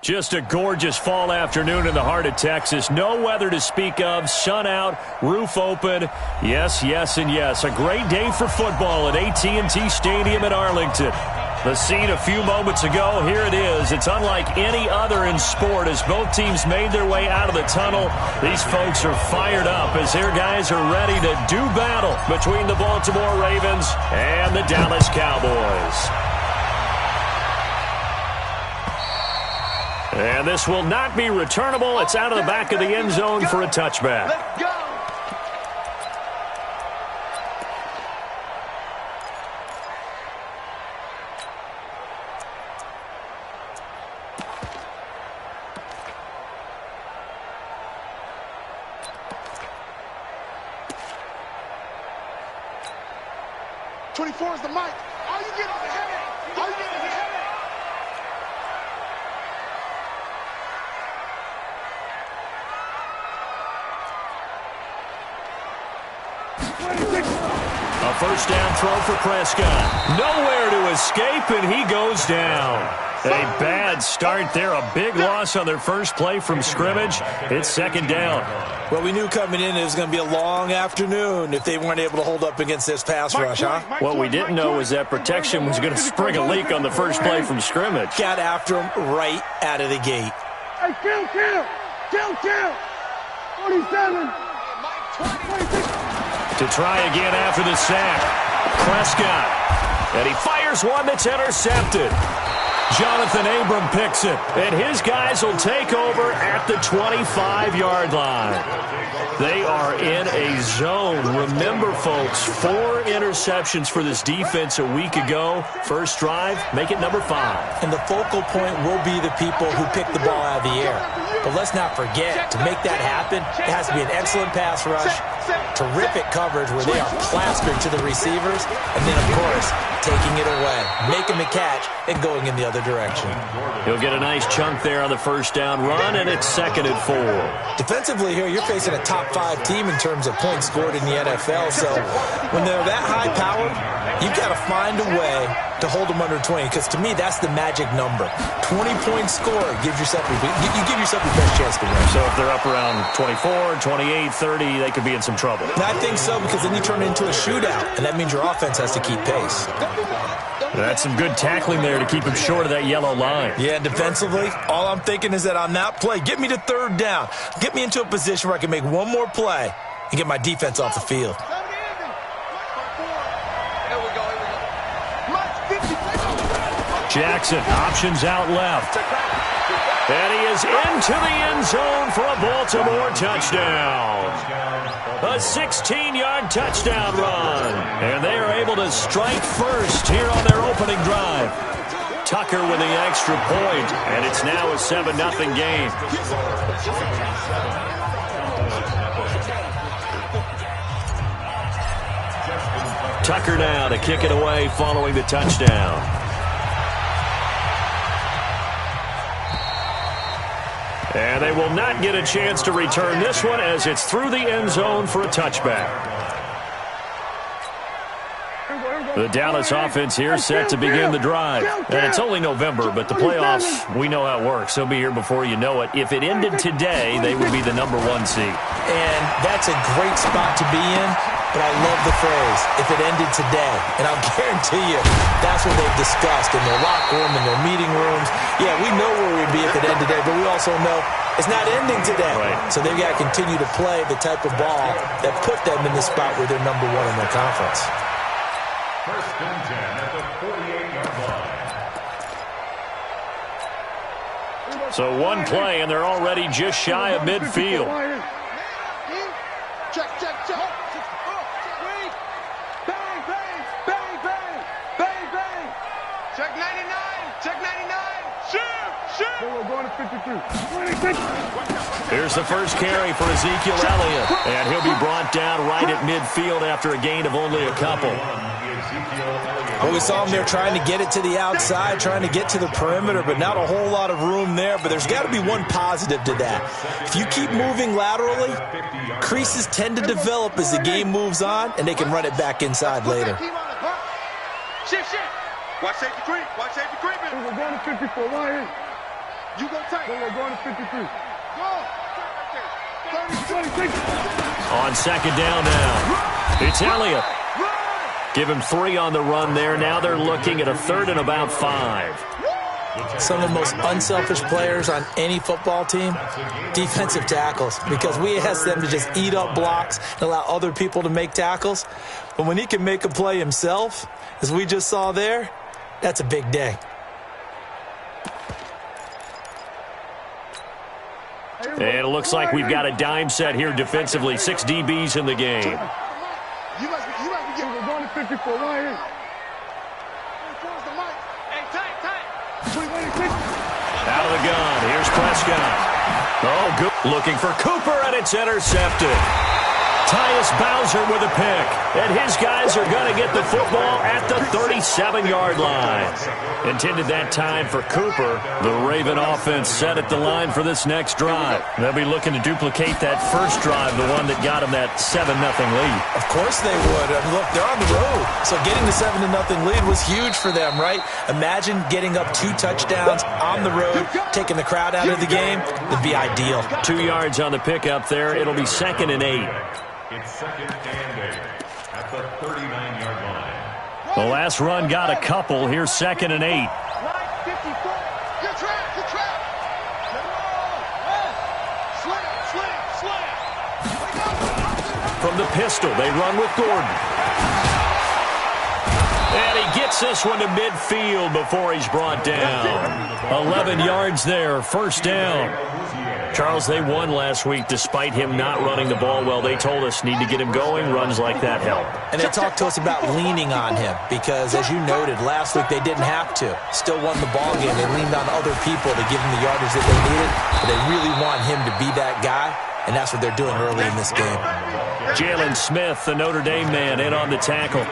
Just a gorgeous fall afternoon in the heart of Texas. No weather to speak of. Sun out, roof open. Yes, yes, and yes. A great day for football at AT&T Stadium in Arlington. The scene a few moments ago, here it is. It's unlike any other in sport as both teams made their way out of the tunnel. These folks are fired up as their guys are ready to do battle between the Baltimore Ravens and the Dallas Cowboys. And this will not be returnable. It's out of the back of the end zone for a touchback. Let's go. '24 is the mic. All you get is a headache. All you get is a headache. A first down throw for Prescott. Nowhere to escape, and he goes down. A bad start there. A big loss on their first play from scrimmage. It's second down. Well, we knew coming in it was going to be a long afternoon if they weren't able to hold up against this pass rush, huh? What we didn't know was that protection was going to spring a leak on the first play from scrimmage. Got after him right out of the gate. Hey, kill. 47. 26. To try again after the sack. Prescott. And he fires one that's intercepted. Jonathan Abram picks it. And his guys will take over at the 25-yard line. They are in a zone. Remember, folks, 4 interceptions for this defense a week ago. First drive, make it number 5. And the focal point will be the people who pick the ball out of the air. But let's not forget, to make that happen, it has to be an excellent pass rush, terrific coverage where they are plastered to the receivers, and then, of course, taking it away, making the catch, and going in the other direction. He'll get a nice chunk there on the first down run, and it's 2nd and 4. Defensively here, you're facing a top-5 team in terms of points scored in the NFL, so when they're that high-powered, you've got to find a way to hold them under 20, because to me, that's the magic number. 20-point score gives yourself your best chance to win. So if they're up around 24, 28, 30, they could be in some trouble. I think so, because then you turn it into a shootout, and that means your offense has to keep pace. That's some good tackling there to keep him short of that yellow line. Yeah, defensively, all I'm thinking is that on that play, get me to 3rd down. Get me into a position where I can make one more play and get my defense off the field. Jackson, options out left. And he is into the end zone for a Baltimore touchdown. A 16-yard touchdown run. And they are able to strike first here on their opening drive. Tucker with the extra point, and it's now a 7-0 game. Tucker now to kick it away following the touchdown. And they will not get a chance to return this one as it's through the end zone for a touchback. The Dallas offense here set to begin the drive. And it's only November, but the playoffs, we know how it works. They'll be here before you know it. If it ended today, they would be the number 1 seed. And that's a great spot to be in. But I love the phrase, if it ended today. And I'll guarantee you, that's what they've discussed in their locker room, in their meeting rooms. Yeah, we know where we'd be if it ended today, but we also know It's not ending today. Right. So they've got to continue to play the type of ball that put them in the spot where they're number one in their conference. First and 10 at the 48-yard line. So one play, and they're already just shy of midfield. Check, check, check. Bang, bang, bang, bang, bang, bang. Check 99, check 99. Shoot. We're going to 53. Here's the first carry for Ezekiel Elliott, and he'll be brought down right at midfield after a gain of only a couple. Well, we saw him there trying to get it to the outside, trying to get to the perimeter, but not a whole lot of room there. But there's got to be one positive to that. If you keep moving laterally, creases tend to develop as the game moves on, and they can run it back inside later. Shift. Watch safety creep. Watch safety creeping. We're going to 54. Right here. You go tight. We're going to 53. Go. 30, 26. On second down now, it's Elliott. Give him 3 on the run there. Now they're looking at a third and about 5. Some of the most unselfish players on any football team, defensive tackles, because we ask them to just eat up blocks and allow other people to make tackles. But when he can make a play himself, as we just saw there, that's a big day. And it looks like we've got a dime set here defensively. 6 DBs in the game. You must be getting. We're going to 54. Right here. 24's the mic. Hey, tight. 26. Out of the gun. Here's Prescott. Oh, good. Looking for Cooper, and it's intercepted. Tyus Bowser with a pick, and his guys are going to get the football at the 37-yard line. Intended that time for Cooper. The Raven offense set at the line for this next drive. They'll be looking to duplicate that first drive, the one that got them that 7-0 lead. Of course they would. I mean, look, they're on the road, so getting the 7-0 lead was huge for them, right? Imagine getting up 2 touchdowns on the road, taking the crowd out of the game. It'd be ideal. 2 yards on the pickup there. It'll be 2nd and 8. It's 2nd and 8 at the 39-yard line. The last run got a couple. Here's 2nd and 8. Line 54. Good trap. Slam. From the pistol, they run with Gordon. And he gets this one to midfield before he's brought down. 11 yards there, first down. Charles, they won last week despite him not running the ball well. They told us need to get him going. Runs like that help. And they talked to us about leaning on him because, as you noted, last week they didn't have to. Still won the ball game. They leaned on other people to give him the yardage that they needed. But they really want him to be that guy, and that's what they're doing early in this game. Jalen Smith, the Notre Dame man, in on the tackle.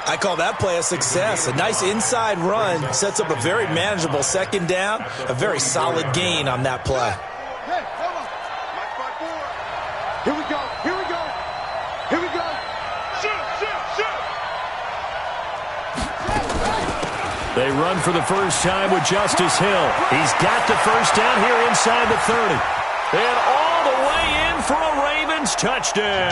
I call that play a success. A nice inside run sets up a very manageable second down, a very solid gain on that play. Hey, hold on. Here we go. Shoot. They run for the first time with Justice Hill. He's got the first down here inside the 30. And all the way in for a Ravens touchdown.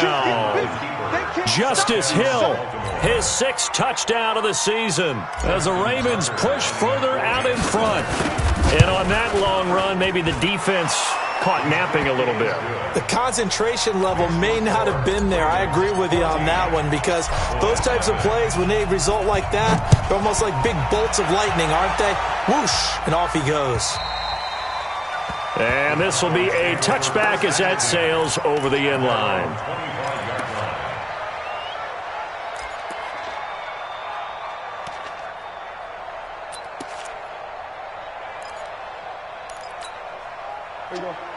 Justice Hill, his 6th touchdown of the season as the Ravens push further out in front. And on that long run, maybe the defense caught napping a little bit. The concentration level may not have been there. I agree with you on that one because those types of plays, when they result like that, they're almost like big bolts of lightning, aren't they? Whoosh, and off he goes. And this will be a touchback as that sails over the end line.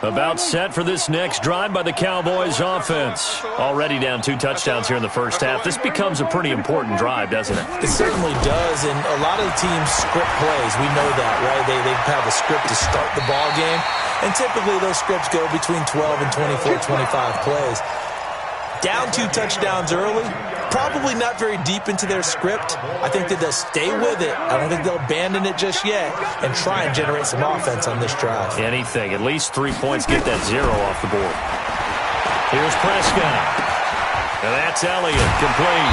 About set for this next drive by the Cowboys offense. Already down 2 touchdowns here in the first half. This becomes a pretty important drive, doesn't it? It certainly does, and a lot of the teams script plays. We know that, right? They have a script to start the ball game, and typically those scripts go between 12 and 24, 25 plays. Down 2 touchdowns early, probably not very deep into their script. I think that they'll stay with it. I don't think they'll abandon it just yet and try and generate some offense on this drive. Anything. At least 3 points. Get that 0 off the board. Here's Prescott. And that's Elliott, complete.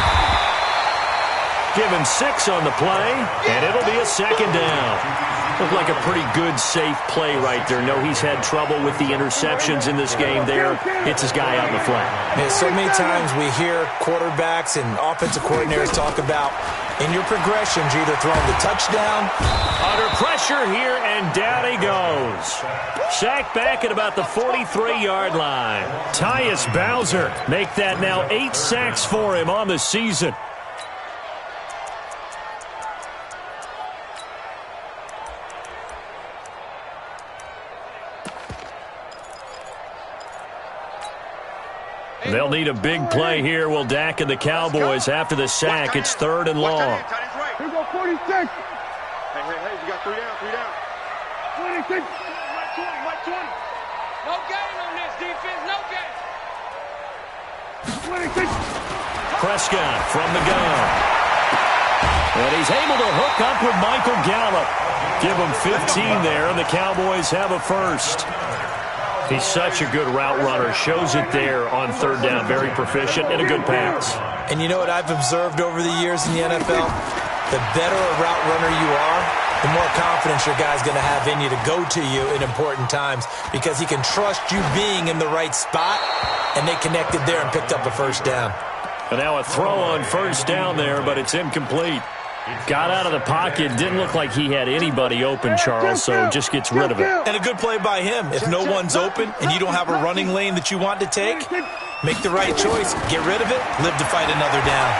Give him 6 on the play, and it'll be a second down. Looked like a pretty good, safe play right there. No, he's had trouble with the interceptions in this game there. Hits his guy out in the flat. Yeah, so many times we hear quarterbacks and offensive coordinators talk about in your progressions, you're either throwing the touchdown. Under pressure here, and down he goes. Sacked back at about the 43-yard line. Tyus Bowser make that now 8 sacks for him on the season. They'll need a big play here. Will Dak and the Cowboys after the sack. It's 3rd and long. Here go 46. Hey, you got 3 down. 26. Right 20. No gain on this defense, no gain. 26. Prescott from the gun. And he's able to hook up with Michael Gallup. Give him 15 there, and the Cowboys have a first. He's such a good route runner. Shows it there on 3rd down. Very proficient and a good pass. And you know what I've observed over the years in the NFL? The better a route runner you are, the more confidence your guy's going to have in you to go to you in important times because he can trust you being in the right spot, and they connected there and picked up a first down. And now a throw on 1st down there, but it's incomplete. Got out of the pocket. Didn't look like he had anybody open, Charles, so just gets rid of it. And a good play by him. If no one's open and you don't have a running lane that you want to take, make the right choice. Get rid of it. Live to fight another down.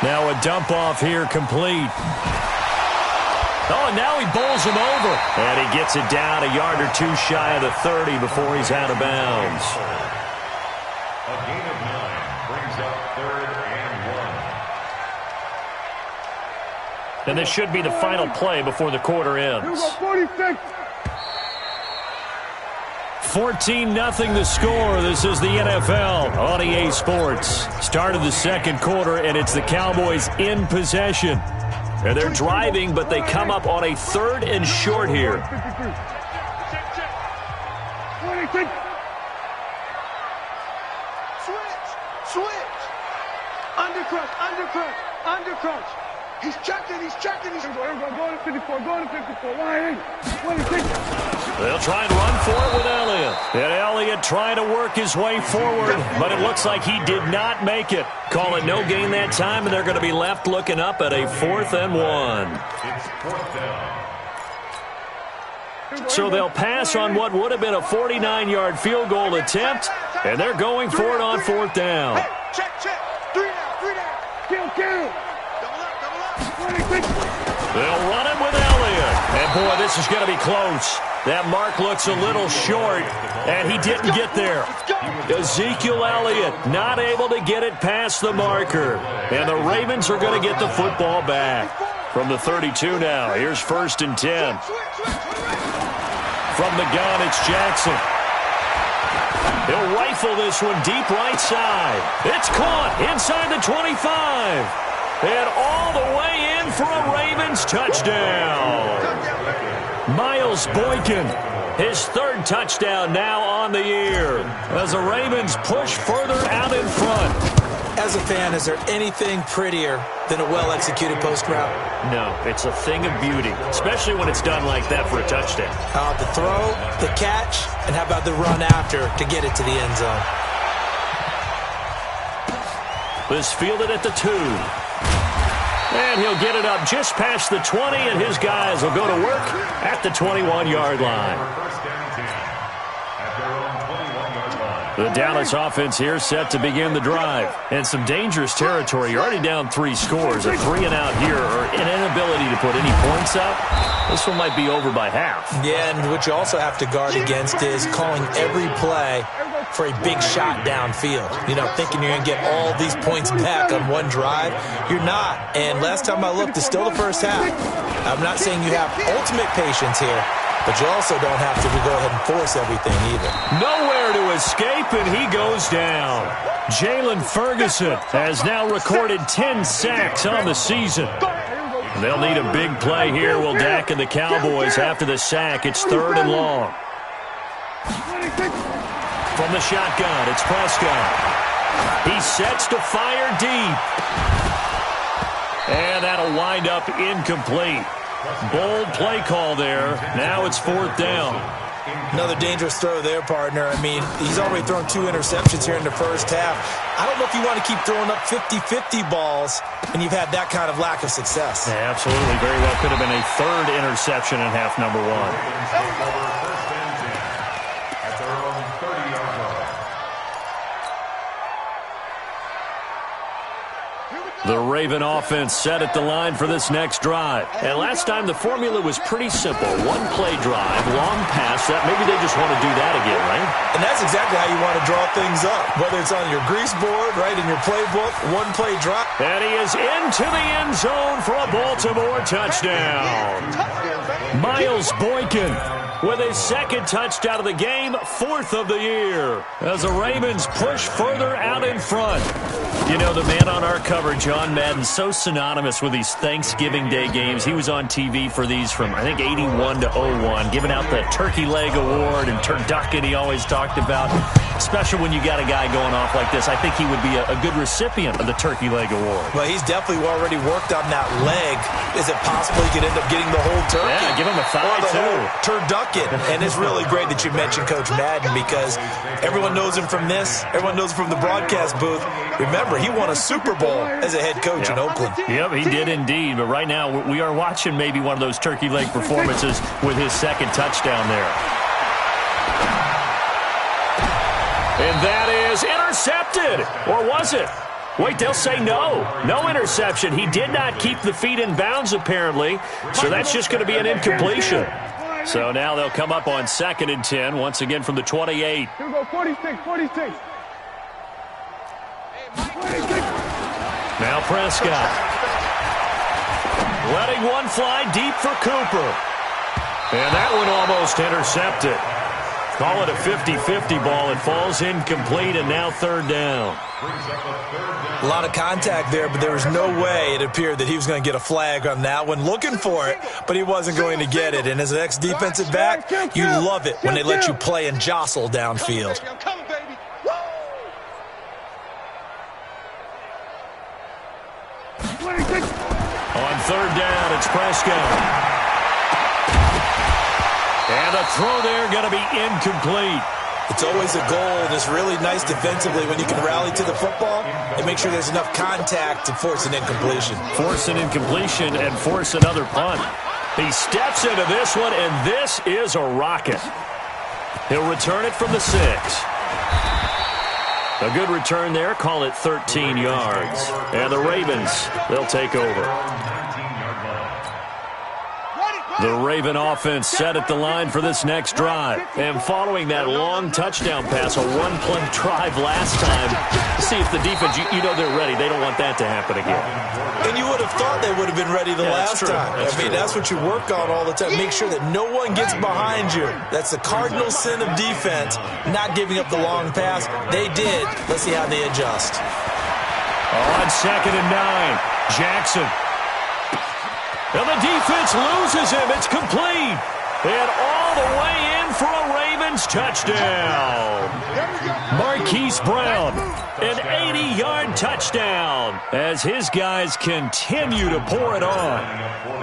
Now a dump off here complete. Oh, and now he bowls him over. And he gets it down a yard or 2 shy of the 30 before he's out of bounds. A gain of 9 brings up 3rd and 1. And this should be the final play before the quarter ends. Here go 46. 14-0 the score. This is the NFL on EA Sports. Start of the 2nd quarter, and it's the Cowboys in possession. And they're driving, but they come up on a 3rd and short here. 26. Switch. Undercrunch. He's checking. Here we go. Going to 54. Line 8. 26. They'll try and run for it with Elliott. And Elliott trying to work his way forward, but it looks like he did not make it. Call it no gain that time, and they're going to be left looking up at a 4th and 1. It's 4th down. So they'll pass on what would have been a 49-yard field goal attempt, and they're going for it on 4th down. Hey, check. 3 down. Kill. Double up. 26. They'll run it with Elliott. And, boy, this is going to be close. That mark looks a little short, and he didn't get there. Ezekiel Elliott not able to get it past the marker. And the Ravens are going to get the football back. From the 32 now, here's 1st and 10. From the gun, it's Jackson. He'll rifle this one deep right side. It's caught inside the 25. And all the way in for a Ravens touchdown. Miles Boykin, his 3rd touchdown now on the year as the Ravens push further out in front. As a fan, is there anything prettier than a well-executed post route? No, it's a thing of beauty, especially when it's done like that for a touchdown. How about the throw, the catch, and how about the run after to get it to the end zone? This fielded at the 2. And he'll get it up just past the 20, and his guys will go to work at the 21-yard line. First down 10 at their own 21-yard line. The Dallas offense here set to begin the drive. And some dangerous territory. You're already down 3 scores. A 3-and-out here, or an inability to put any points up. This one might be over by half. Yeah, and what you also have to guard against is calling every play for a big shot downfield. You know, thinking you're going to get all these points back on one drive. You're not. And last time I looked, it's still the first half. I'm not saying you have ultimate patience here, but you also don't have to go ahead and force everything either. Nowhere to escape, and he goes down. Jalen Ferguson has now recorded 10 sacks on the season. They'll need a big play here. Will Dak and the Cowboys after the sack. It's 3rd and long. From the shotgun, it's Prescott. He sets to fire deep. And that'll wind up incomplete. Bold play call there. Now it's 4th down. Another dangerous throw there, partner. I mean, he's already thrown 2 interceptions here in the first half. I don't know if you want to keep throwing up 50-50 balls when you've had that kind of lack of success. Yeah, absolutely. Very well could have been a 3rd interception in half number 1. The Raven offense set at the line for this next drive. And last time the formula was pretty simple. 1-play drive, long pass. That maybe they just want to do that again, right? And that's exactly how you want to draw things up. Whether it's on your grease board, right, in your playbook, 1-play drive. And he is into the end zone for a Baltimore touchdown. Miles Boykin with his 2nd touchdown of the game, 4th of the year. As the Ravens push further out in front. You know, the man on our cover, John Madden, so synonymous with these Thanksgiving Day games. He was on TV for these from, I think, 81 to 01, giving out the Turkey Leg Award and turducken he always talked about. Especially when you got a guy going off like this. I think he would be a good recipient of the Turkey Leg Award. Well, he's definitely already worked on that leg. Is it possible he could end up getting the whole turkey? Yeah, give him a thigh, too. Turducken. And it's really great that you mentioned Coach Madden because everyone knows him from this. Everyone knows him from the broadcast booth. Remember, he won a Super Bowl as a head coach in Oakland. Yep, he did indeed. But right now, we are watching maybe one of those turkey leg performances with his 2nd touchdown there. And that is intercepted. Or was it? Wait, they'll say no. No interception. He did not keep the feet in bounds, apparently. So that's just going to be an incompletion. So now they'll come up on 2nd and 10, once again from the 28. Here we go, 46. Now Prescott. Letting one fly deep for Cooper. And that one almost intercepted. Call it a 50-50 ball. It falls incomplete, and now 3rd down. A lot of contact there, but there was no way it appeared that he was going to get a flag on that one. Looking for it, but he wasn't going to get it. And as an ex-defensive back, you love it when they let you play and jostle downfield. On 3rd down, it's Prescott. And the throw there going to be incomplete. It's always a goal, and it's really nice defensively when you can rally to the football and make sure there's enough contact to force an incompletion. Force an incompletion and force another punt. He steps into this one, and this is a rocket. He'll return it from the 6. A good return there. Call it 13 yards. And the Ravens, they'll take over. The Raven offense set at the line for this next drive. And following that long touchdown pass, a 1-play drive last time, see if the defense, you know they're ready. They don't want that to happen again. And you would have thought they would have been ready the last time. That's what you work on all the time. Make sure that no one gets behind you. That's the cardinal sin of defense, not giving up the long pass. They did. Let's see how they adjust. On 2nd and 9, Jackson. And the defense loses him. It's complete. And all the way in for a Ravens touchdown. Marquise Brown, an 80-yard touchdown as his guys continue to pour it on.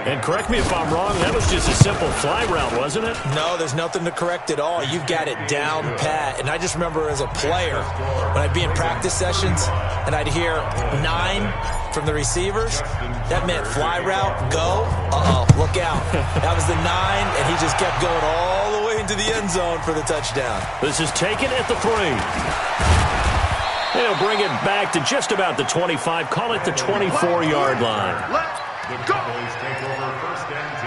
And correct me if I'm wrong, that was just a simple fly route, wasn't it? No, there's nothing to correct at all. You've got it down pat. And I just remember as a player, when I'd be in practice sessions and I'd hear 9 from the receivers, that meant fly route, go, look out. That was the 9, and he just kept going all the way into the end zone for the touchdown. This is taken at the 3. They'll bring it back to just about the 25, call it the 24-yard line. The Cowboys take over 1st and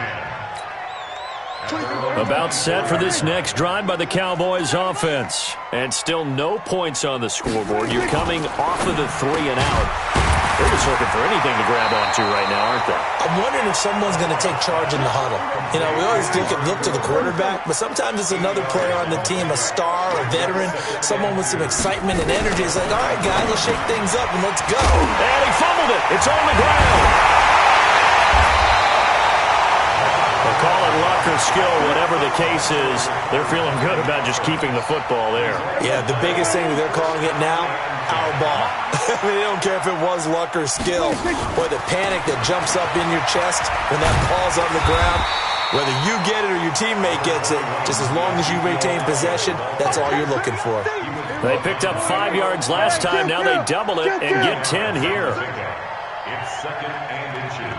10. About set for this next drive by the Cowboys offense. And still no points on the scoreboard. You're coming off of the 3 and out. They're just looking for anything to grab onto right now, aren't they? I'm wondering if someone's going to take charge in the huddle. You know, we always look to the quarterback, but sometimes it's another player on the team, a star, a veteran, someone with some excitement and energy. It's like, all right, guys, let's shake things up and let's go. And he fumbled it. It's on the ground. They'll call it luck luck or skill, whatever the case is, they're feeling good about just keeping the football there. Yeah, the biggest thing that they're calling it now, our ball. I mean, they don't care if it was luck or skill. Boy, the panic that jumps up in your chest when that ball's on the ground, whether you get it or your teammate gets it, just as long as you retain possession, that's all you're looking for. They picked up 5 yards last time. Now they double it and get 10 here. It's 2nd and inches.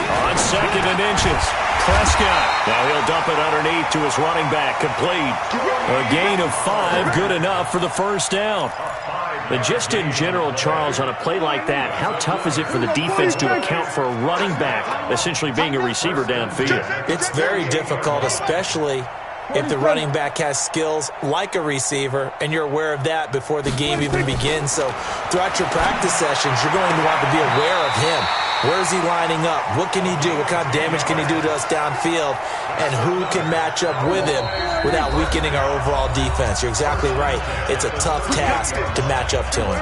On 2nd and inches, Prescott. Now he'll dump it underneath to his running back. Complete. A gain of 5, good enough for the first down. But just in general, Charles, on a play like that, how tough is it for the defense to account for a running back essentially being a receiver downfield? It's very difficult, especially if the running back has skills like a receiver, and you're aware of that before the game even begins. So throughout your practice sessions, you're going to want to be aware of him. Where is he lining up? What can he do? What kind of damage can he do to us downfield? And who can match up with him without weakening our overall defense? You're exactly right. It's a tough task to match up to him.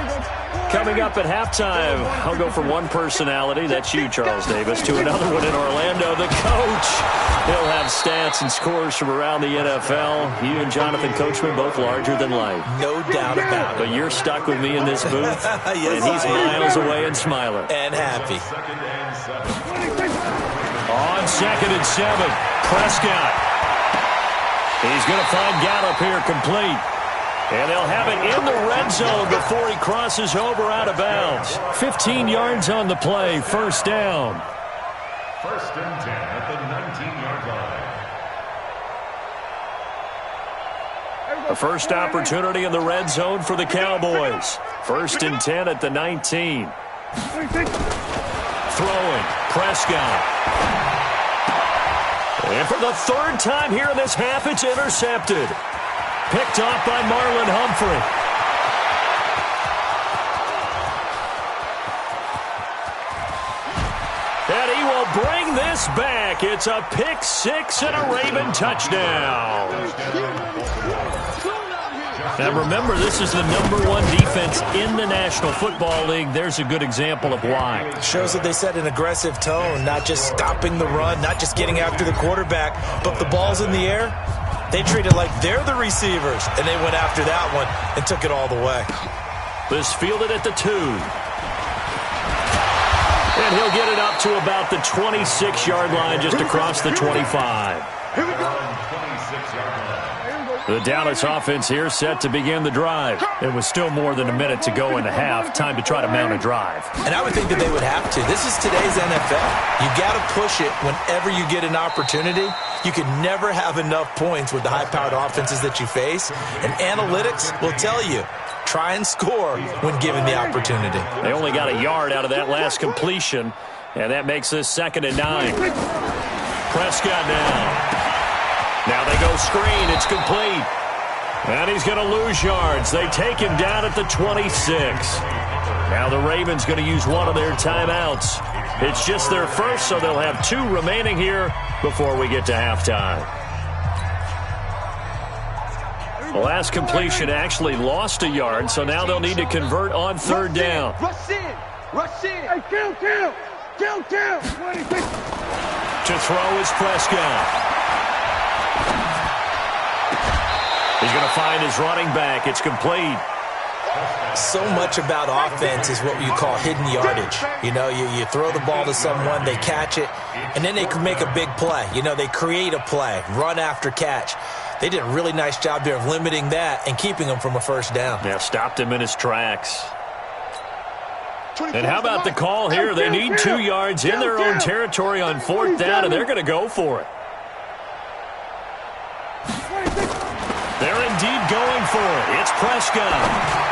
Coming up at halftime, I'll go from one personality, that's you, Charles Davis, to another one in Orlando, the coach. He'll have stats and scores from around the NFL. You and Jonathan Coachman, both larger than life. No doubt about it. But you're stuck with me in this booth, yes, and he's miles away and smiling. And happy. On 2nd and 7, Prescott. He's going to find Gallup here complete. And they'll have it in the red zone before he crosses over out of bounds. 15 yards on the play, first down. 1st and 10 at the 19-yard line. A first opportunity in the red zone for the Cowboys. 1st and 10 at the 19. Throwing, Prescott. And for the 3rd time here in this half, it's intercepted. Picked off by Marlon Humphrey. And he will bring this back. It's a pick 6 and a Raven touchdown. Now remember, this is the #1 defense in the National Football League. There's a good example of why. Shows that they set an aggressive tone, not just stopping the run, not just getting after the quarterback, but if the ball's in the air, they treat it like they're the receivers, and they went after that one and took it all the way. This fielded at the 2. And he'll get it up to about the 26-yard line, just across the 25. Here we go. 26-yard line. The Dallas offense here set to begin the drive. It was still more than a minute to go in the half. Time to try to mount a drive. And I would think that they would have to. This is today's NFL. You got to push it whenever you get an opportunity. You can never have enough points with the high-powered offenses that you face. And analytics will tell you, try and score when given the opportunity. They only got a yard out of that last completion, and that makes this 2nd and 9. Prescott now. Now they go screen. It's complete. And he's going to lose yards. They take him down at the 26. Now the Ravens going to use one of their timeouts. It's just their first, so they'll have 2 remaining here before we get to halftime. The last completion actually lost a yard, so now they'll need to convert on 3rd down. Rush in. Rush in. Hey, kill. To throw is Prescott. He's going to find his running back. It's complete. So much about offense is what you call hidden yardage. You know, you throw the ball to someone, they catch it, and then they can make a big play. You know, they create a play, run after catch. They did a really nice job there of limiting that and keeping him from a first down. Yeah, stopped him in his tracks. And how about the call here? They need 2 yards in their own territory on 4th down, and they're going to go for it. They're indeed going for it. It's Prescott.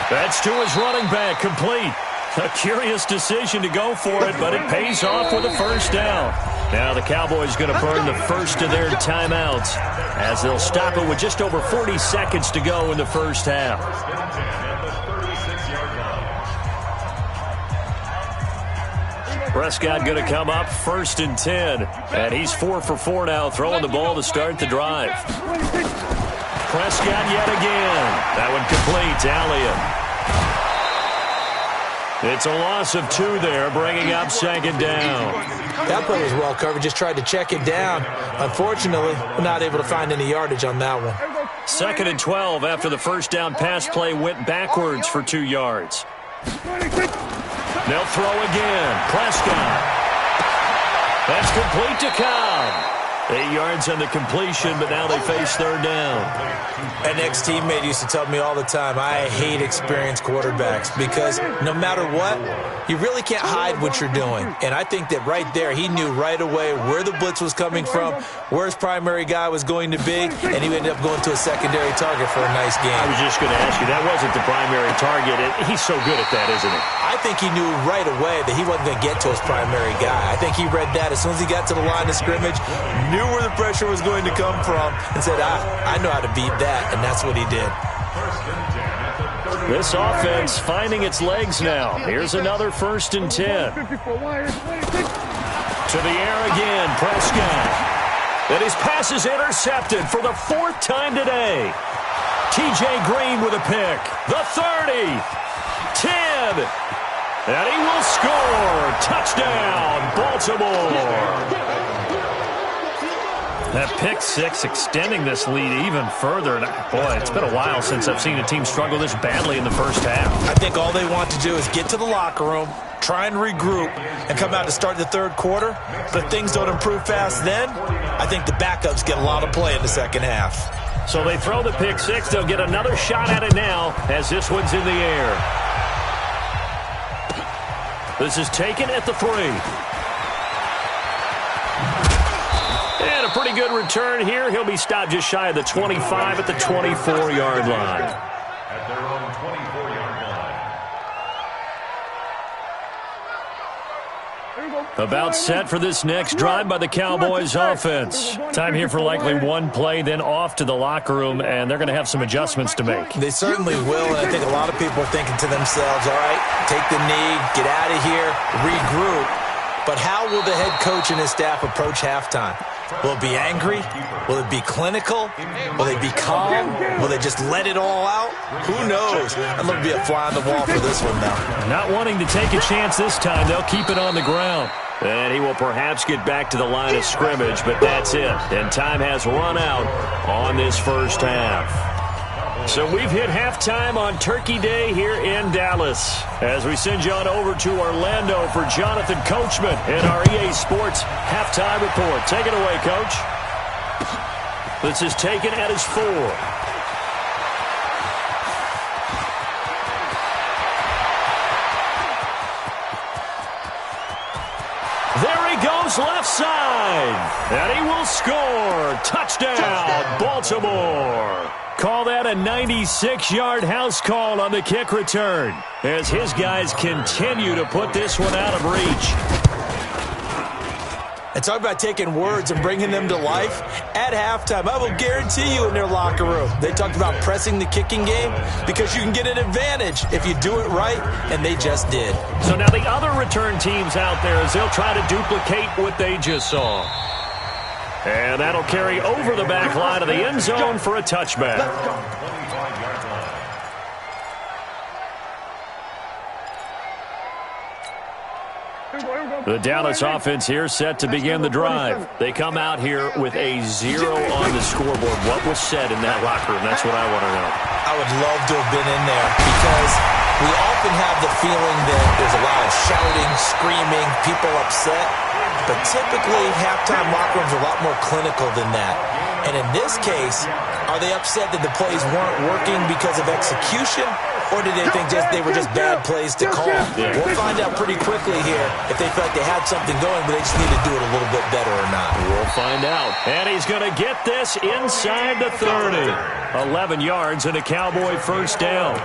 That's to his running back, complete. A curious decision to go for it, but it pays off with a first down. Now the Cowboys going to burn the first of their timeouts as they'll stop it with just over 40 seconds to go in the first half. Prescott going to come up 1st and 10. And he's 4 for 4 now, throwing the ball to start the drive. Prescott yet again. That one complete to Elliott. It's a loss of 2 there, bringing up second down. That play was well covered, just tried to check it down. Unfortunately, we're not able to find any yardage on that one. 2nd and 12 after the first down pass play went backwards for 2 yards. They'll throw again. Prescott. That's complete to Cobb. 8 yards on the completion, but now they face 3rd down. An ex-teammate used to tell me all the time, I hate experienced quarterbacks because no matter what, you really can't hide what you're doing. And I think that right there, he knew right away where the blitz was coming from, where his primary guy was going to be, and he ended up going to a secondary target for a nice game. I was just going to ask you, that wasn't the primary target. He's so good at that, isn't he? I think he knew right away that he wasn't going to get to his primary guy. I think he read that as soon as he got to the line of scrimmage, knew where the pressure was going to come from, and said, I know how to beat that, and that's what he did. This offense finding its legs now. Here's another 1st and 10. To the air again, Prescott. And his pass is intercepted for the 4th time today. T.J. Green with a pick. The 30. 10. And he will score. Touchdown, Baltimore. That pick 6 extending this lead even further. And boy, it's been a while since I've seen a team struggle this badly in the first half. I think all they want to do is get to the locker room, try and regroup, and come out to start the 3rd quarter. But if things don't improve fast then, I think the backups get a lot of play in the 2nd half. So they throw the pick 6. They'll get another shot at it now as this one's in the air. This is taken at the 3. And a pretty good return here. He'll be stopped just shy of the 25 at the 24-yard line. At their own 24-yard line. About set for this next drive by the Cowboys offense. Time here for likely one play, then off to the locker room, and they're going to have some adjustments to make. They certainly will, and I think a lot of people are thinking to themselves, all right, take the knee, get out of here, regroup. But how will the head coach and his staff approach halftime? Will it be angry? Will it be clinical? Will they be calm? Will they just let it all out? Who knows? I'm going to be a fly on the wall for this one now. Not wanting to take a chance this time, they'll keep it on the ground. And he will perhaps get back to the line of scrimmage, but that's it. And time has run out on this first half. So we've hit halftime on Turkey Day here in Dallas. As we send you on over to Orlando for Jonathan Coachman in our EA Sports halftime report. Take it away, Coach. This is taken at his 4. There he goes left side. And he will score. Touchdown, Baltimore. Call that a 96-yard house call on the kick return as his guys continue to put this one out of reach. And talk about taking words and bringing them to life. At halftime, I will guarantee you in their locker room, they talked about pressing the kicking game because you can get an advantage if you do it right, and they just did. So now the other return teams out there as they'll try to duplicate what they just saw. And that'll carry over the back line of the end zone for a touchback. The Dallas offense here set to begin the drive. They come out here with a 0 on the scoreboard. What was said in that locker room? That's what I want to know. I would love to have been in there because we often have the feeling that there's a lot of shouting, screaming, people upset. But typically, halftime locker rooms are a lot more clinical than that. And in this case, are they upset that the plays weren't working because of execution? Or did they think they were just bad plays to call? Yeah. We'll find out pretty quickly here if they felt like they had something going, but they just need to do it a little bit better or not. We'll find out. And he's going to get this inside the 30. 11 yards and a Cowboy first down.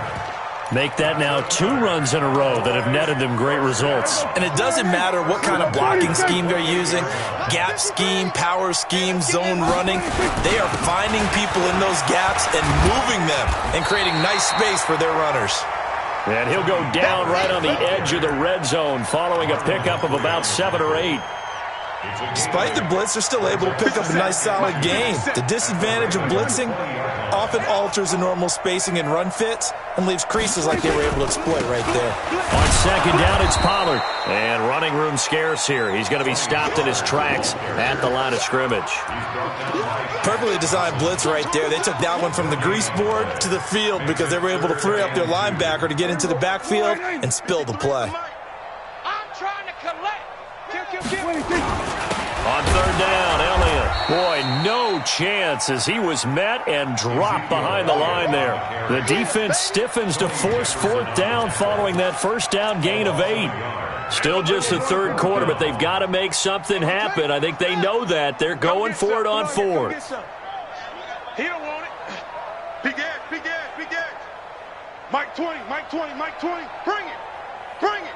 Make that now 2 runs in a row that have netted them great results. And it doesn't matter what kind of blocking scheme they're using, gap scheme, power scheme, zone running. They are finding people in those gaps and moving them and creating nice space for their runners. And he'll go down right on the edge of the red zone following a pickup of about 7 or 8. Despite the blitz, they're still able to pick up a nice solid gain. The disadvantage of blitzing, often alters the normal spacing and run fits and leaves creases like they were able to exploit right there. On second down, it's Pollard. And running room scarce here. He's going to be stopped in his tracks at the line of scrimmage. Perfectly designed blitz right there. They took that one from the grease board to the field because they were able to free up their linebacker to get into the backfield and spill the play. I'm trying to collect. Kill. On third down, Elliott. Boy, no chance as he was met and dropped behind the line there. The defense stiffens to force fourth down following that first down gain of 8. Still just the third quarter, but they've got to make something happen. I think they know that. They're going for it on fourth. He don't want it. Big edge. Mike 20. Bring it.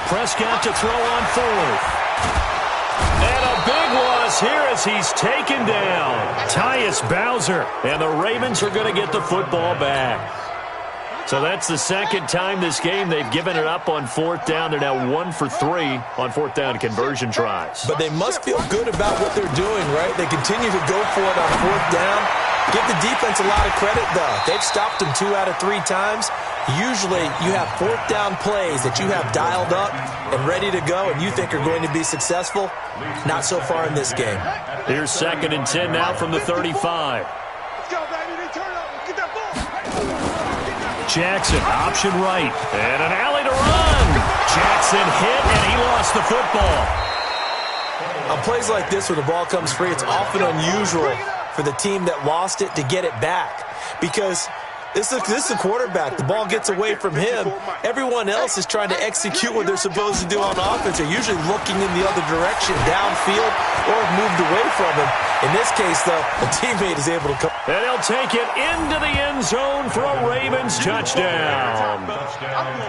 Prescott to throw on fourth. And a big loss here as he's taken down. Tyus Bowser. And the Ravens are going to get the football back. So that's the second time this game they've given it up on fourth down. They're now 1 for 3 on fourth down conversion tries. But they must feel good about what they're doing, right? They continue to go for it on fourth down. Give the defense a lot of credit, though. They've stopped them 2 out of 3 times. Usually you have fourth down plays that you have dialed up and ready to go and you think are going to be successful. Not so far in this game. Here's 2nd and 10 now from the 35. Let's go, baby. They turn up. Get that ball. Jackson, option right. And an alley to run. Jackson hit, and he lost the football. On plays like this where the ball comes free, it's often unusual for the team that lost it to get it back. Because this is the quarterback. The ball gets away from him. Everyone else is trying to execute what they're supposed to do on offense. They're usually looking in the other direction, downfield, or have moved away from him. In this case, though, a teammate is able to come. And he'll take it into the end zone for a Ravens touchdown.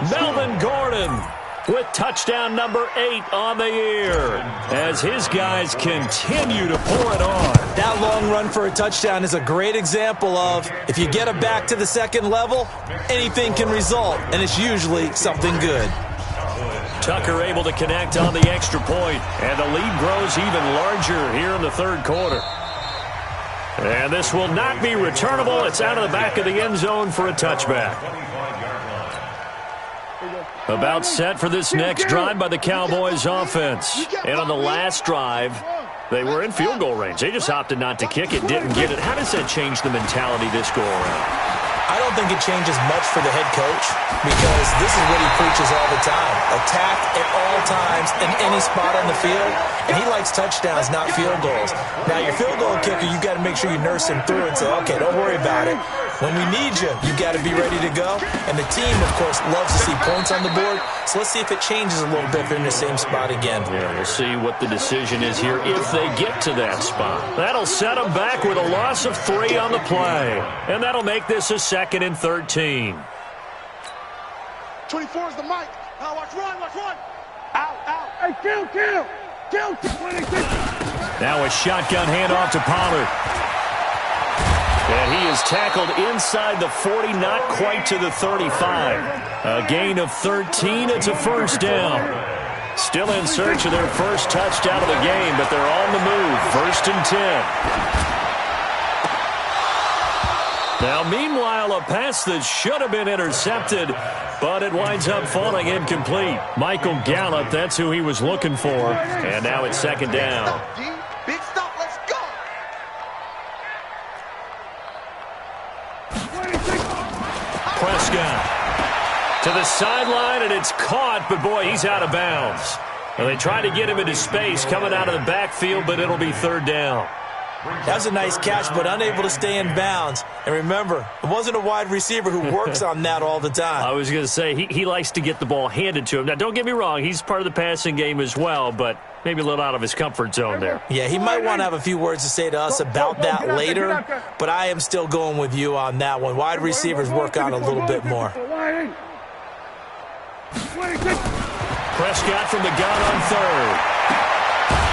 Melvin Gordon with touchdown number 8 on the year as his guys continue to pour it on. That long run for a touchdown is a great example of if you get it back to the second level, anything can result, and it's usually something good. Tucker able to connect on the extra point, and the lead grows even larger here in the third quarter. And this will not be returnable. It's out of the back of the end zone for a touchback. About set for this next drive by the Cowboys offense. And on the last drive, they were in field goal range. They just opted not to kick it, didn't get it. How does that change the mentality this go around? I don't think it changes much for the head coach because this is what he preaches all the time. Attack at all times in any spot on the field, and he likes touchdowns, not field goals. Now, your field goal kicker, you've got to make sure you nurse him through and say, okay, don't worry about it. When we need you, you've got to be ready to go. And the team, of course, loves to see points on the board. So let's see if it changes a little bit if they're in the same spot again. Yeah, we'll see what the decision is here if they get to that spot. That'll set them back with a loss of 3 on the play. And that'll make this a 2nd and 13. 24 is the mic. Now watch run. Out. Hey, kill. Now a shotgun handoff to Pollard. And he is tackled inside the 40, not quite to the 35. A gain of 13. It's a first down. Still in search of their first touchdown of the game, but they're on the move. 1st and 10. Now, meanwhile, a pass that should have been intercepted, but it winds up falling incomplete. Michael Gallup, that's who he was looking for. And now it's 2nd down. Big stop. Let's go. Prescott to the sideline, and it's caught, but boy, he's out of bounds. Well, they try to get him into space coming out of the backfield, but it'll be 3rd down. That was a nice catch, but unable to stay in bounds. And remember, it wasn't a wide receiver who works on that all the time. I was going to say, he likes to get the ball handed to him. Now, don't get me wrong, he's part of the passing game as well, but maybe a little out of his comfort zone there. Yeah, he might want to have a few words to say to us about that later, but I am still going with you on that one. Wide receivers work on a little bit more. Prescott from the gun on 3rd.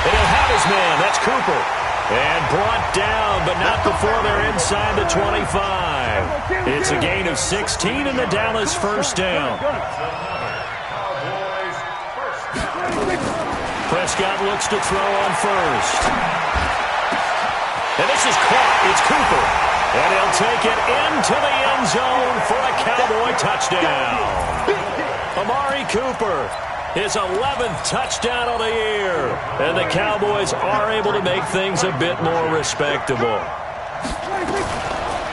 And he'll have his man. That's Cooper. And brought down, but not before they're inside the 25. It's a gain of 16 and the Dallas first down. Prescott looks to throw on 1st. is caught. It's Cooper. And he'll take it into the end zone for a Cowboy touchdown. Amari Cooper, his 11th touchdown of the year. And the Cowboys are able to make things a bit more respectable.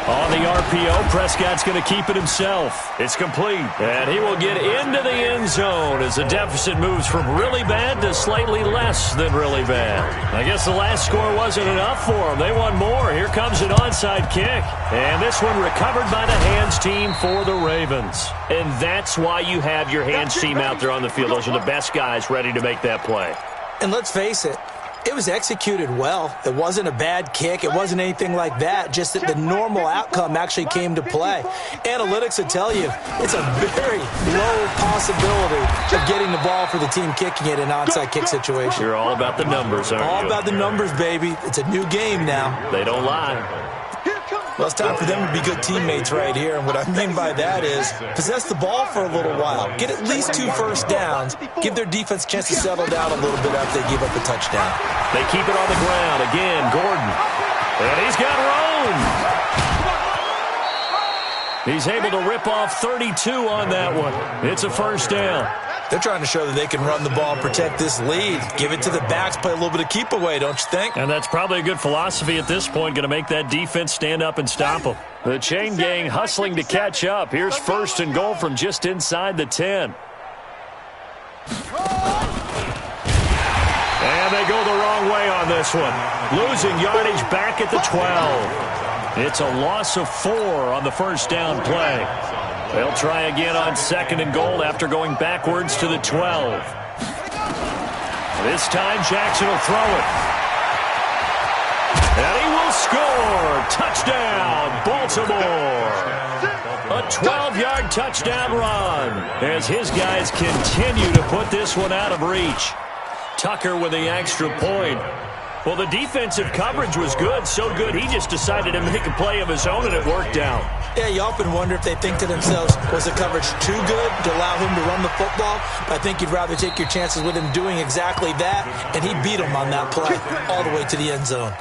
On the RPO, Prescott's going to keep it himself. It's complete. And he will get into the end zone as the deficit moves from really bad to slightly less than really bad. I guess the last score wasn't enough for them. They won more. Here comes an onside kick. And this one recovered by the hands team for the Ravens. And that's why you have your hands team out there on the field. Those are the best guys ready to make that play. And let's face it, it was executed well. It wasn't a bad kick. It wasn't anything like that. Just that the normal outcome actually came to play. Analytics will tell you it's a very low possibility of getting the ball for the team kicking it in an onside kick situation. You're all about the numbers, aren't you? All about the numbers, baby. It's a new game now. They don't lie. Well, it's time for them to be good teammates right here. And what I mean by that is possess the ball for a little while. Get at least 2 first downs. Give their defense a chance to settle down a little bit after they give up a touchdown. They keep it on the ground. Again, Gordon. And he's got room. He's able to rip off 32 on that one. It's a first down. They're trying to show that they can run the ball and protect this lead. Give it to the backs, play a little bit of keep away, don't you think? And that's probably a good philosophy at this point, going to make that defense stand up and stop them. The chain gang hustling to catch up. Here's first and goal from just inside the 10. And they go the wrong way on this one. Losing yardage back at the 12. It's a loss of 4 on the first down play. They'll try again on second and goal after going backwards to the 12. This time Jackson will throw it. And he will score. Touchdown, Baltimore. A 12-yard touchdown run as his guys continue to put this one out of reach. Tucker with the extra point. Well, the defensive coverage was good, so good he just decided to make a play of his own, and it worked out. Yeah, you often wonder if they think to themselves, was the coverage too good to allow him to run the football? But I think you'd rather take your chances with him doing exactly that, and he beat him on that play all the way to the end zone.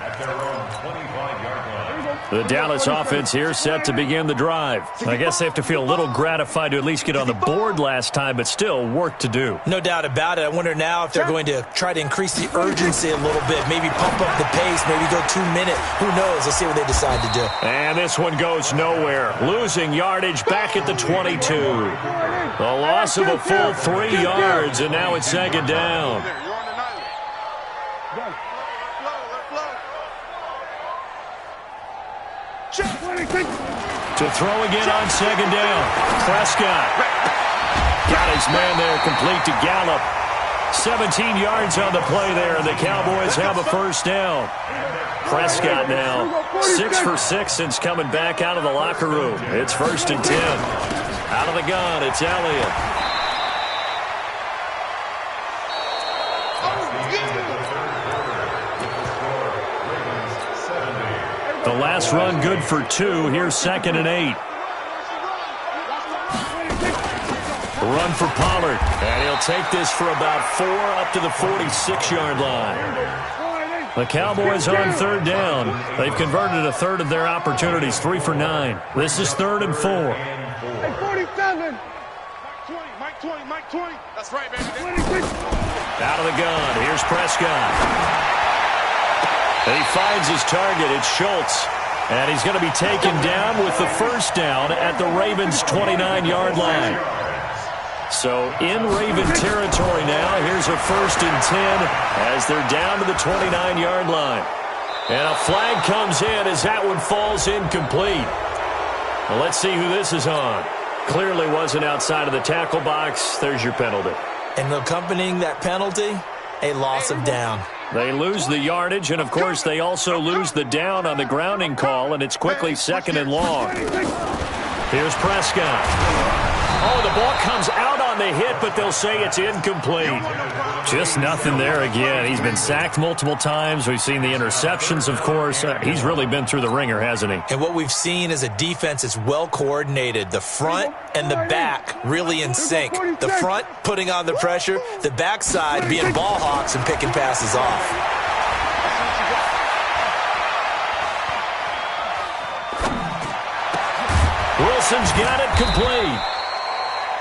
The Dallas offense here set to begin the drive. I guess they have to feel a little gratified to at least get on the board last time, but still work to do. No doubt about it. I wonder now if they're going to try to increase the urgency a little bit, maybe pump up the pace, maybe go 2 minute. Who knows? Let's see what they decide to do. And this one goes nowhere. Losing yardage back at the 22. A loss of a full 3 yards, and now it's second down. To throw again on second down. Prescott got his man there, complete to Gallup. 17 yards on the play there, and the Cowboys have a first down. Prescott now 6 for 6 since coming back out of the locker room. It's first and 10. Out of the gun, it's Elliott. The last run good for 2. Here's second and 8. Run for Pollard. And he'll take this for about 4 up to the 46-yard line. The Cowboys on third down. They've converted a third of their opportunities, 3 for 9. This is third and 4. Hey, 47. Mike 20, Mike 20. That's right, baby. 26. Out of the gun. Here's Prescott. And he finds his target. It's Schultz. And he's going to be taken down with the first down at the Ravens' 29-yard line. So in Raven territory now. Here's a first and 10 as they're down to the 29-yard line. And a flag comes in as that one falls incomplete. Well, let's see who this is on. Clearly wasn't outside of the tackle box. There's your penalty. And accompanying that penalty, a loss of down. They lose the yardage, and, of course, they also lose the down on the grounding call, and it's quickly second and long. Here's Prescott. Oh, the ball comes out on the hit, but they'll say it's incomplete. Just nothing there again. He's been sacked multiple times. We've seen the interceptions, of course. He's really been through the ringer, hasn't he? And what we've seen is a defense that's well coordinated. The front and the back really in sync. The front putting on the pressure, the backside being ball hawks and picking passes off. Wilson's got it complete.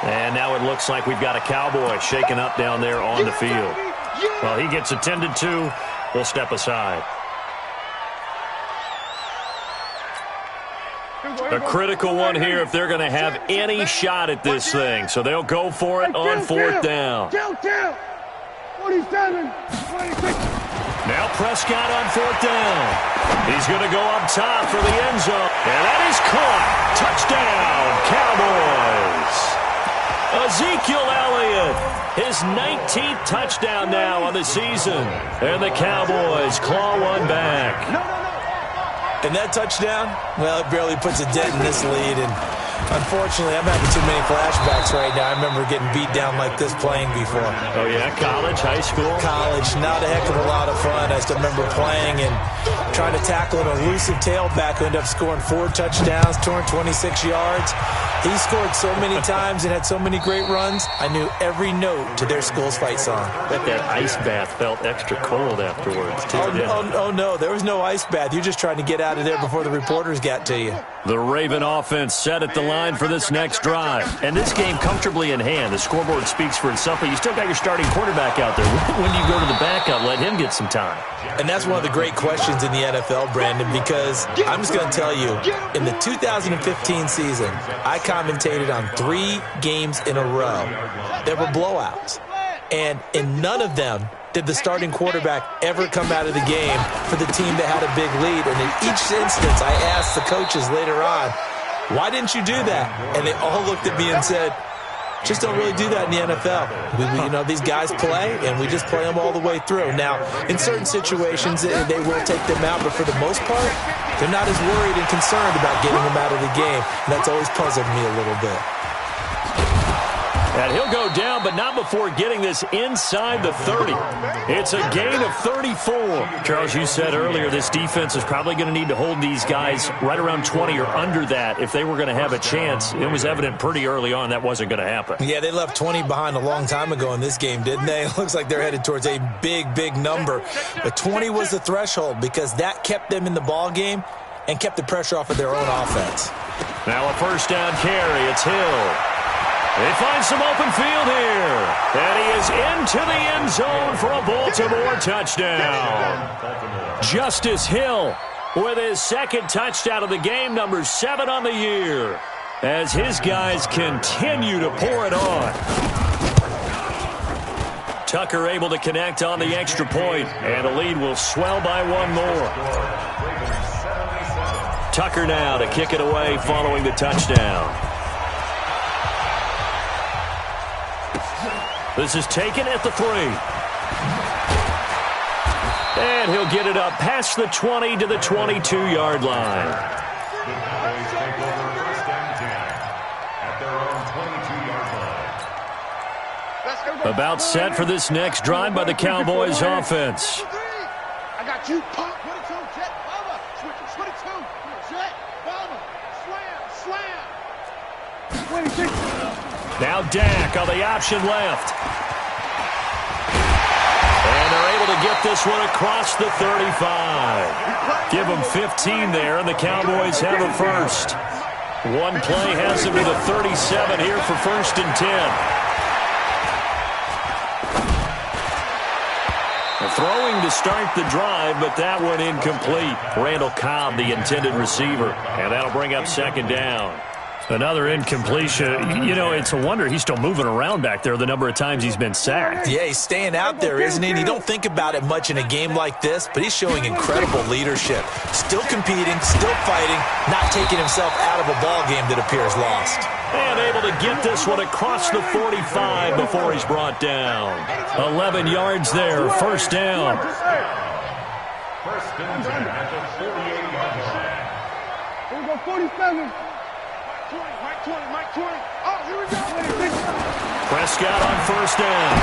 And now it looks like we've got a Cowboy shaken up down there on the field. Well, he gets attended to. We'll step aside. A critical one here if they're going to have any shot at this thing. So they'll go for it on fourth down. 47, 26. Now Prescott on fourth down. He's going to go up top for the end zone. And that is caught. Touchdown, Cowboys. Ezekiel Elliott, his 19th touchdown now on the season. And the Cowboys claw one back. And that touchdown, well, it barely puts a dent in this lead. And unfortunately, I'm having too many flashbacks right now. I remember getting beat down like this playing before. Oh, yeah? College, high school? College, not a heck of a lot of fun. I still remember playing and trying to tackle an elusive tailback who ended up scoring 4 touchdowns, 226 yards. He scored so many times and had so many great runs, I knew every note to their school's fight song. Bet that ice bath felt extra cold afterwards, too. Oh, no, there was no ice bath. You're just trying to get out of there before the reporters got to you. The Raven offense set at the line for this next drive. And this game comfortably in hand. The scoreboard speaks for itself, but you still got your starting quarterback out there. When do you go to the backup? Let him get some time. And that's one of the great questions in the NFL, Brandon, because I'm just going to tell you, in the 2015 season, I commentated on 3 games in a row that were blowouts. And in none of them did the starting quarterback ever come out of the game for the team that had a big lead. And in each instance, I asked the coaches later on, why didn't you do that? And they all looked at me and said, just don't really do that in the NFL. These guys play, and we just play them all the way through. Now, in certain situations, they will take them out, but for the most part, they're not as worried and concerned about getting them out of the game. And that's always puzzled me a little bit. And he'll go down, but not before getting this inside the 30. It's a gain of 34. Charles, you said earlier this defense is probably going to need to hold these guys right around 20 or under that if they were going to have a chance. It was evident pretty early on that wasn't going to happen. Yeah, they left 20 behind a long time ago in this game, didn't they? It looks like they're headed towards a big, big number. But 20 was the threshold because that kept them in the ball game and kept the pressure off of their own offense. Now a first down carry. It's Hill. They find some open field here. And he is into the end zone for a Baltimore touchdown. Justice Hill with his second touchdown of the game, number 7 on the year, as his guys continue to pour it on. Tucker able to connect on the extra point, and the lead will swell by 1 more. Tucker now to kick it away following the touchdown. This is taken at the 3. And he'll get it up past the 20 to the 22-yard line. About set for this next drive by the Cowboys offense. I got you. Pump. 22, jet, bomber. Switch, 22, jet, bomber. Slam, slam. 26. Now Dak on the option left. And they're able to get this one across the 35. Give them 15 there, and the Cowboys have a first. One play has them to the 37 here for 1st and 10. Throwing to start the drive, but that one incomplete. Randall Cobb, the intended receiver, and that'll bring up 2nd down. Another incompletion. It's a wonder he's still moving around back there the number of times he's been sacked. Yeah, he's staying out there, isn't he? And you don't think about it much in a game like this, but he's showing incredible leadership. Still competing, still fighting, not taking himself out of a ball game that appears lost. And able to get this one across the 45 before he's brought down. 11 yards there, 1st down. First and 10 at the 48-yard line. Here we go, 47. Mike 20. Oh, here we go. Prescott on 1st down.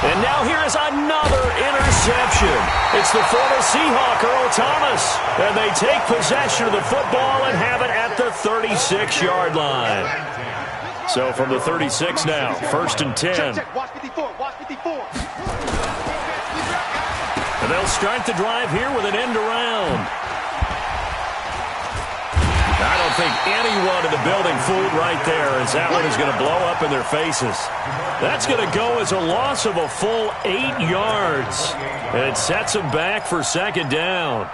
And now here is another interception. It's the former Seahawk, Earl Thomas. And they take possession of the football and have it at the 36-yard line. So from the 36 now, 1st and 10. Check. Watch 54. And they'll start the drive here with an end around. I don't think anyone in the building fooled right there, as that one is going to blow up in their faces. That's going to go as a loss of a full 8 yards. It sets them back for second down.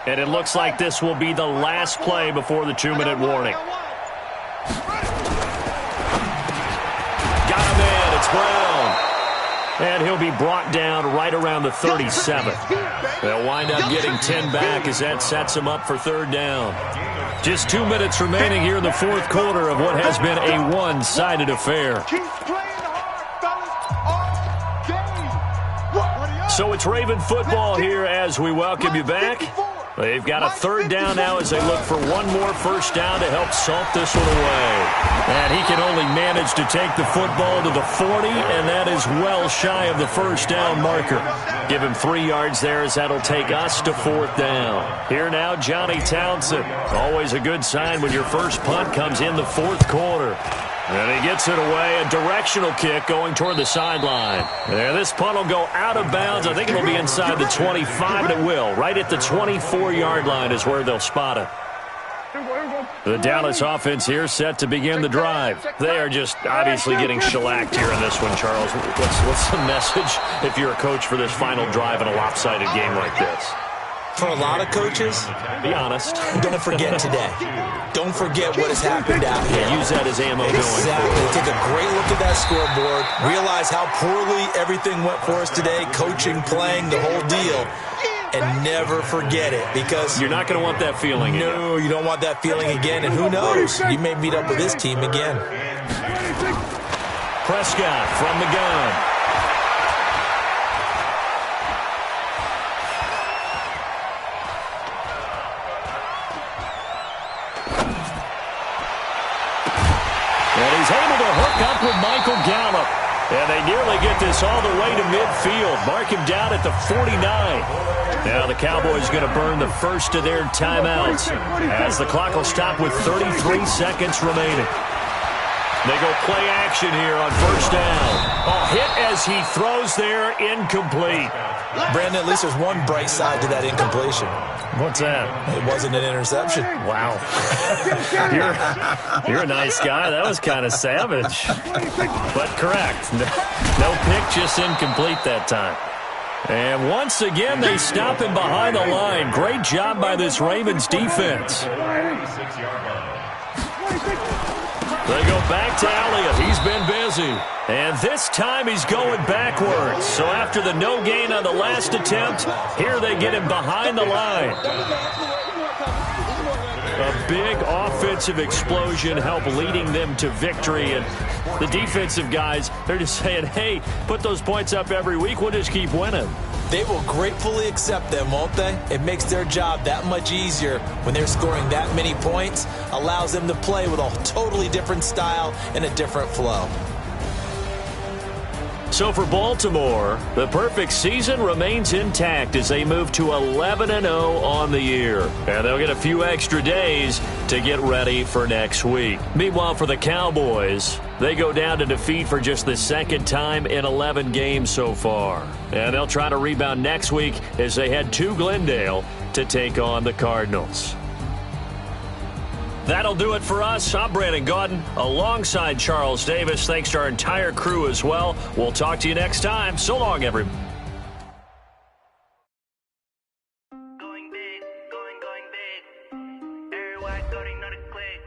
And it looks like this will be the last play before the 2-minute warning. Got him in. It's Brown. And he'll be brought down right around the 37. They'll wind up getting 10 back as that sets them up for third down. Just 2 minutes remaining here in the fourth quarter of what has been a one-sided affair. So it's Raven football here as we welcome you back. They've got a third down now as they look for one more first down to help salt this one away. And he can only manage to take the football to the 40, and that is well shy of the first down marker. Give him 3 yards there as that'll take us to fourth down. Here now, Johnny Townsend. Always a good sign when your first punt comes in the fourth quarter. And he gets it away, a directional kick going toward the sideline. And this punt will go out of bounds. I think it'll be inside the 25, and it will. Right at the 24-yard line is where they'll spot it. The Dallas offense here set to begin the drive. They are just obviously getting shellacked here in this one, Charles. What's the message if you're a coach for this final drive in a lopsided game like this? For a lot of coaches, be honest, don't forget today. Don't forget what has happened out here. Use that as ammo exactly. going forward. Take a great look at that scoreboard. Realize how poorly everything went for us today, coaching, playing, the whole deal. And never forget it, because you're not going to want that feeling again. No, you don't want that feeling again. And who knows? You may meet up with this team again. Prescott from the gun. And he's able to hook up with Michael Gallup. And they nearly get this all the way to midfield. Mark him down at the 49. Now the Cowboys going to burn the first of their timeouts as the clock will stop with 33 seconds remaining. They go play action here on first down. A hit as he throws there, incomplete. Brandon, at least there's one bright side to that incompletion. What's that? It wasn't an interception. Wow. You're a nice guy. That was kind of savage. But correct. No pick, just incomplete that time. And once again, they stop him behind the line. Great job by this Ravens defense. They go back to Elliott. He's been busy. And this time he's going backwards. So after the no gain on the last attempt, here they get him behind the line. A big offensive explosion helped leading them to victory. And the defensive guys, they're just saying, hey, put those points up every week. We'll just keep winning. They will gratefully accept them, won't they? It makes their job that much easier when they're scoring that many points. Allows them to play with a totally different style and a different flow. So for Baltimore, the perfect season remains intact as they move to 11-0 on the year. And they'll get a few extra days to get ready for next week. Meanwhile, for the Cowboys, they go down to defeat for just the second time in 11 games so far. And they'll try to rebound next week as they head to Glendale to take on the Cardinals. That'll do it for us. I'm Brandon Gaudin alongside Charles Davis. Thanks to our entire crew as well. We'll talk to you next time. So long, everybody. Going big, going big. Everywhere I go, they know the click.